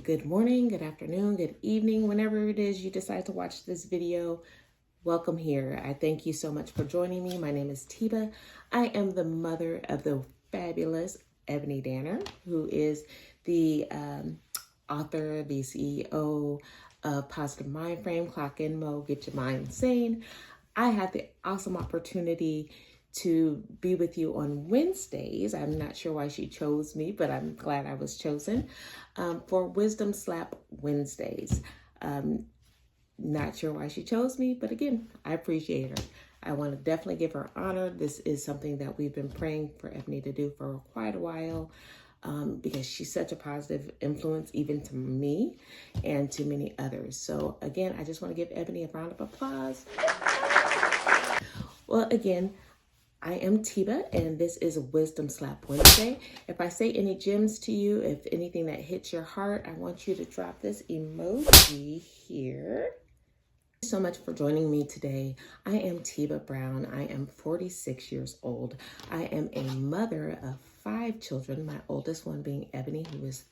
Good morning, good afternoon, good evening, whenever it is you decide to watch this video. Welcome here. I thank you so much for joining me. My name is Tiba. I am the mother of the fabulous Ebony Danner, who is the author, the CEO of Positive Mind Frame, Clock In Mo, Get Your Mind Sane. I had the awesome opportunity to be with you on Wednesdays. I'm not sure why she chose me, but I'm glad I was chosen for Wisdom Slap Wednesdays. Not sure why she chose me, but again, I appreciate her. I want to definitely give her honor. This is something that we've been praying for Ebony to do for quite a while because she's such a positive influence even to me and to many others. So again, I just want to give Ebony a round of applause. Well, again, I am Tiba, and this is Wisdom Slap Wednesday. If I say any gems to you, if anything that hits your heart, I want you to drop this emoji here. Thank you so much for joining me today. I am Tiba Brown. I am 46 years old. I am a mother of 5 children, my oldest one being Ebony, who is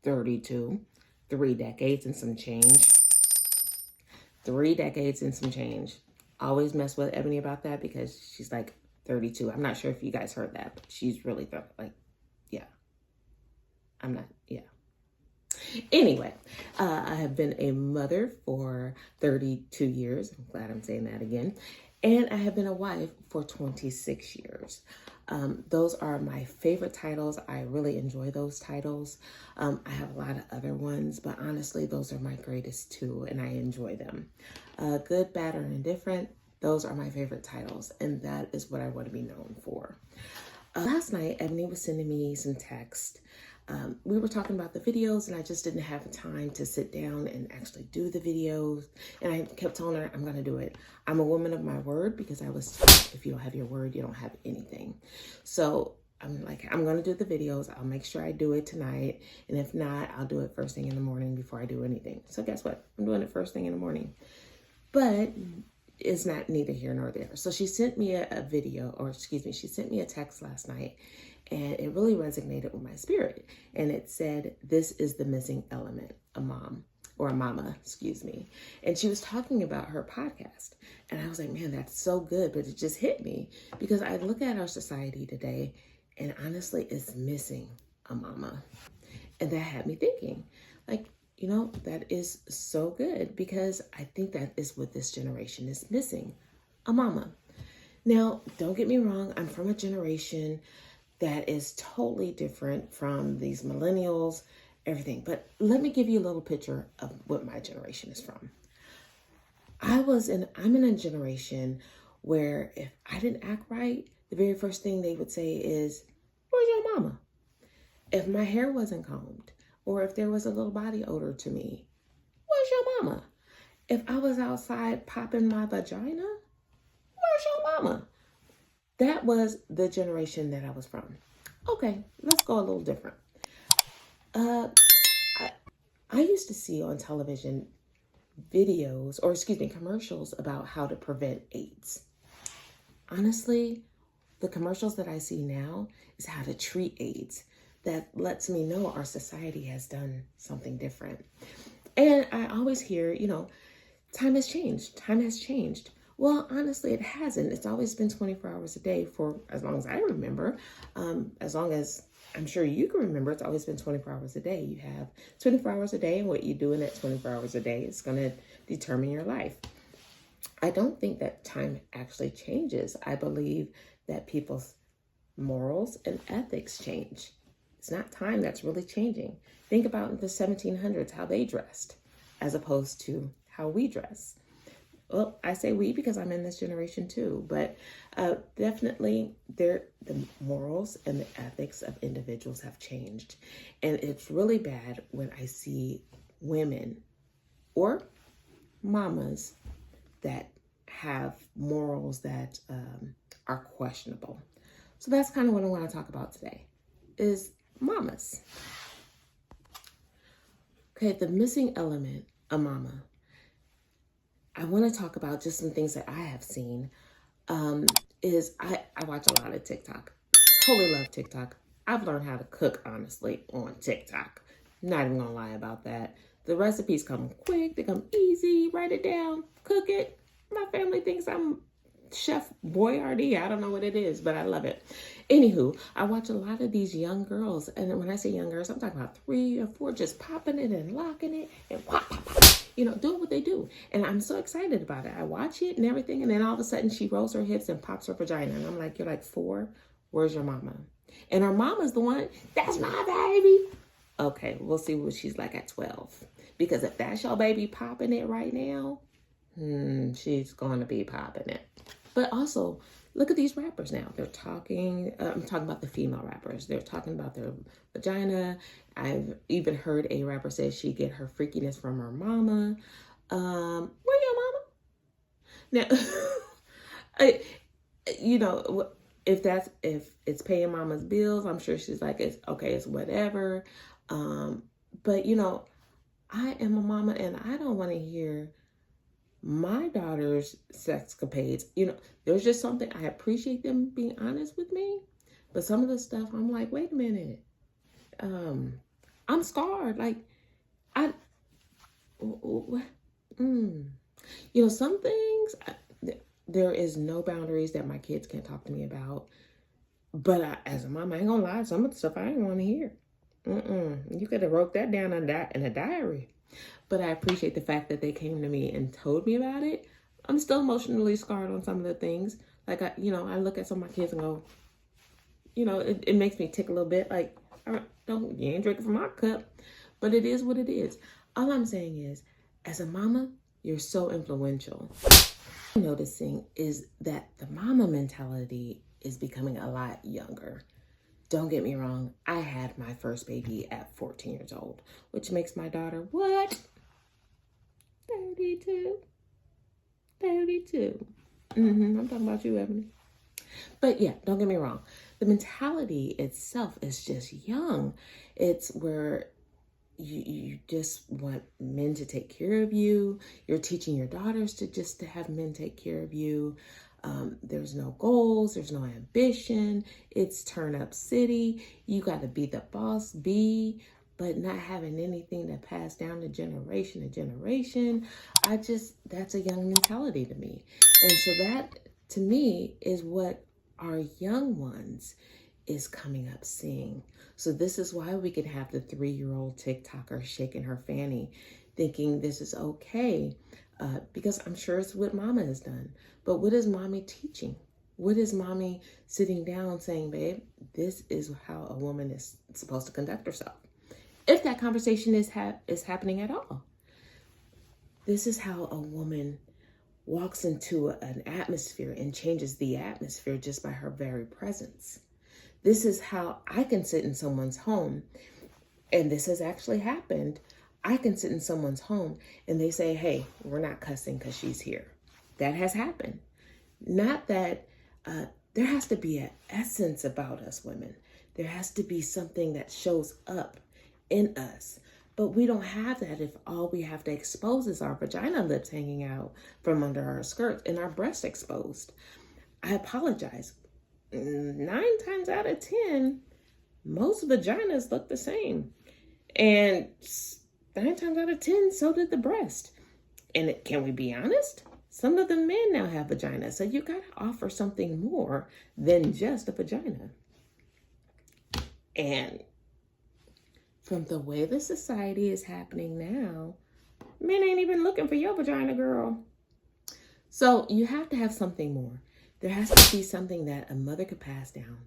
32, 3 decades and some change. 3 decades and some change. Always mess with Ebony about that because she's like 32. I'm not sure if you guys heard that, but she's really yeah. Anyway, I have been a mother for 32 years. I'm glad I'm saying that again. And I have been a wife for 26 years. Those are my favorite titles. I really enjoy those titles. I have a lot of other ones, but honestly, those are my greatest two, and I enjoy them. Good, bad, or indifferent. Those are my favorite titles, and that is what I want to be known for. Last night, Ebony was sending me some text. We were talking about the videos, and I just didn't have the time to sit down and actually do the videos. And I kept telling her, I'm going to do it. I'm a woman of my word because I was told if you don't have your word, you don't have anything. So I'm like, I'm going to do the videos. I'll make sure I do it tonight. And if not, I'll do it first thing in the morning before I do anything. So guess what? I'm doing it first thing in the morning. But it's not neither here nor there. So she sent me she sent me a text last night, and it really resonated with my spirit. And it said, this is the missing element, a mama. And she was talking about her podcast. And I was like, man, that's so good. But it just hit me because I look at our society today, and honestly, it's missing a mama. And that had me thinking, like, you know, that is so good because I think that is what this generation is missing, a mama. Now, don't get me wrong. I'm from a generation that is totally different from these millennials, everything. But let me give you a little picture of what my generation is from. I'm in a generation where if I didn't act right, the very first thing they would say is, where's your mama? If my hair wasn't combed, or if there was a little body odor to me, where's your mama? If I was outside popping my vagina, where's your mama? That was the generation that I was from. Okay, let's go a little different. I used to see on television commercials about how to prevent AIDS. Honestly, the commercials that I see now is how to treat AIDS. That lets me know our society has done something different. And I always hear, time has changed. Well, honestly, it hasn't. It's always been 24 hours a day for as long as I remember. As long as I'm sure you can remember, it's always been 24 hours a day. You have 24 hours a day, and what you do in that 24 hours a day is going to determine your life. I don't think that time actually changes. I believe that people's morals and ethics change. It's not time that's really changing. Think about the 1700s, how they dressed, as opposed to how we dress. Well, I say we because I'm in this generation too, but definitely the morals and the ethics of individuals have changed. And it's really bad when I see women or mamas that have morals that are questionable. So that's kind of what I want to talk about today, is mamas. Okay, the missing element, a mama. I want to talk about just some things that I have seen. I watch a lot of TikTok. Totally love TikTok. I've learned how to cook, honestly, on TikTok. Not even gonna lie about that. The recipes come quick, they come easy, write it down, cook it. My family thinks I'm Chef Boyardee. I don't know what it is, but I love it. Anywho, I watch a lot of these young girls, and when I say young girls, I'm talking about 3 or 4 just popping it and locking it and pop, pop, pop, doing what they do. And I'm so excited about it. I watch it and everything, and then all of a sudden she rolls her hips and pops her vagina. And I'm like, you're like 4? Where's your mama? And her mama's the one, that's my baby. Okay, we'll see what she's like at 12. Because if that's your baby popping it right now, she's going to be popping it. But also, look at these rappers now. They're talking, I'm talking about the female rappers. They're talking about their vagina. I've even heard a rapper say she get her freakiness from her mama. Where your mama? Now, if it's paying mama's bills, I'm sure she's like, it's okay, it's whatever. But I am a mama and I don't want to hear my daughter's sexcapades. There's just something, I appreciate them being honest with me, but some of the stuff I'm like, wait a minute. I'm scarred. Like, some things, there is no boundaries that my kids can't talk to me about. But as a mom, I ain't gonna lie, some of the stuff I ain't want to hear. You could have wrote that down in a diary. But I appreciate the fact that they came to me and told me about it. I'm still emotionally scarred on some of the things. Like, I look at some of my kids and go, it makes me tick a little bit. Like, you ain't drinking from my cup. But it is what it is. All I'm saying is, as a mama, you're so influential. What I'm noticing is that the mama mentality is becoming a lot younger. Don't get me wrong, I had my first baby at 14 years old, which makes my daughter, what? 32. I'm talking about you, Ebony. But yeah, don't get me wrong. The mentality itself is just young. It's where you just want men to take care of you. You're teaching your daughters to have men take care of you. There's no goals, there's no ambition. It's turn up city. You got to be the boss bee, but not having anything to pass down to generation to generation. That's a young mentality to me. And so that, to me, is what our young ones is coming up seeing. So this is why we can have the 3-year-old TikToker shaking her fanny, thinking this is okay. Because I'm sure it's what mama has done. But what is mommy teaching? What is mommy sitting down saying, babe, this is how a woman is supposed to conduct herself? If that conversation is happening at all. This is how a woman walks into an atmosphere and changes the atmosphere just by her very presence. This is how I can sit in someone's home, and this has actually happened. I can sit in someone's home and they say, hey, we're not cussing because she's here. That has happened. Not that there has to be an essence about us women. There has to be something that shows up in us. But we don't have that if all we have to expose is our vagina lips hanging out from under our skirts and our breasts exposed. I apologize. 9 times out of 10, most vaginas look the same. And 9 times out of 10, so did the breast. And can we be honest? Some of the men now have vaginas. So you got to offer something more than just a vagina. And from the way the society is happening now, men ain't even looking for your vagina, girl. So you have to have something more. There has to be something that a mother could pass down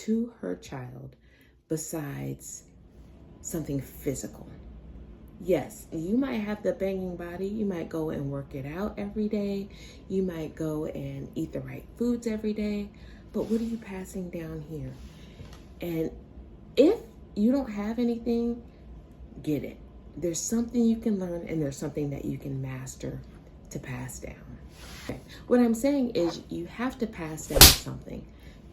to her child besides something physical. Yes, you might have the banging body. You might go and work it out every day. You might go and eat the right foods every day. But what are you passing down here? And if you don't have anything, get it. There's something you can learn and there's something that you can master to pass down. Okay. What I'm saying is you have to pass down something.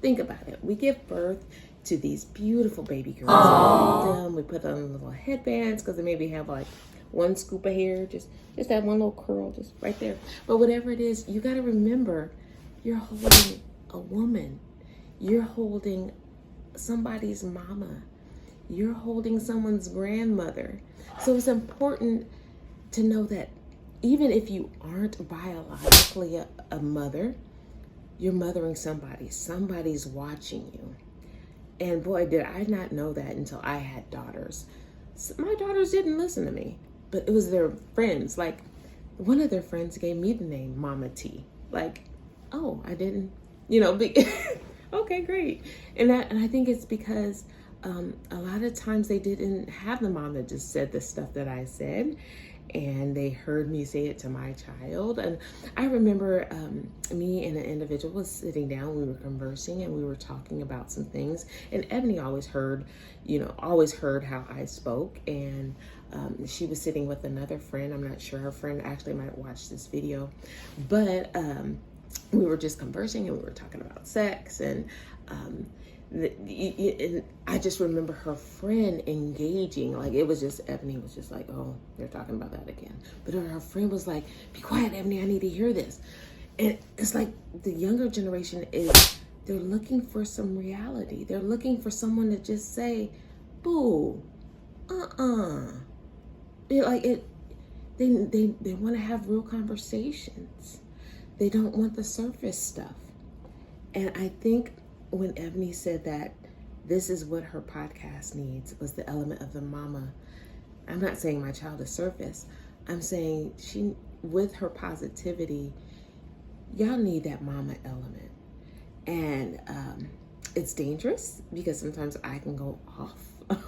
Think about it. We give birth to these beautiful baby girls. We put on little headbands because they maybe have like 1 scoop of hair, just that one little curl just right there. But whatever it is, you got to remember you're holding a woman. You're holding somebody's mama. you're holding someone's grandmother. So it's important to know that even if you aren't biologically a mother, you're mothering somebody. Somebody's watching you. And boy, did I not know that until I had daughters. My daughters didn't listen to me, but it was their friends. Like, one of their friends gave me the name Mama T. Like, oh, I didn't, okay, great. And I think it's because a lot of times they didn't have the mom that just said the stuff that I said, and they heard me say it to my child. And I remember me and an individual was sitting down, we were conversing, and we were talking about some things. And Ebony always heard how I spoke. And she was sitting with another friend. I'm not sure, her friend actually might watch this video. But we were just conversing, and we were talking about sex. And I just remember her friend engaging. Like, it was just, Ebony was just like, oh, they're talking about that again. But her friend was like, be quiet, Ebony, I need to hear this. And it's like the younger generation they're looking for some reality. They're looking for someone to just say, boo, They like it. They want to have real conversations. They don't want the surface stuff. And I think when Ebony said that this is what her podcast needs, was the element of the mama. I'm not saying my child is surface. I'm saying with her positivity, y'all need that mama element. And it's dangerous because sometimes I can go off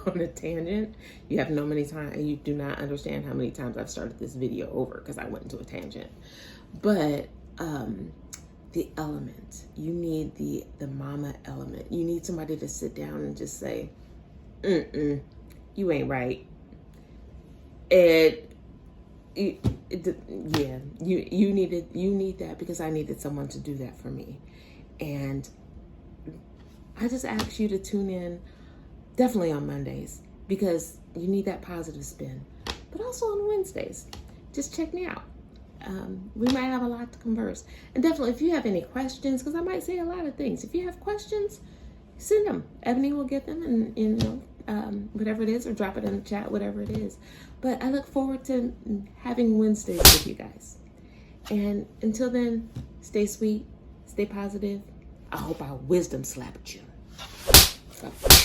on a tangent. You have no many times, you do not understand how many times I've started this video over because I went into a tangent. But the element, you need the mama element. You need somebody to sit down and just say, you ain't right. You need that, because I needed someone to do that for me. And I just ask you to tune in definitely on Mondays, because you need that positive spin, but also on Wednesdays. Just check me out. We might have a lot to converse. And definitely, if you have any questions, because I might say a lot of things, if you have questions, send them. Ebony will get them, and whatever it is, or drop it in the chat, whatever it is. But I look forward to having Wednesdays with you guys. And until then, stay sweet, stay positive. I hope I wisdom slapped you. Bye.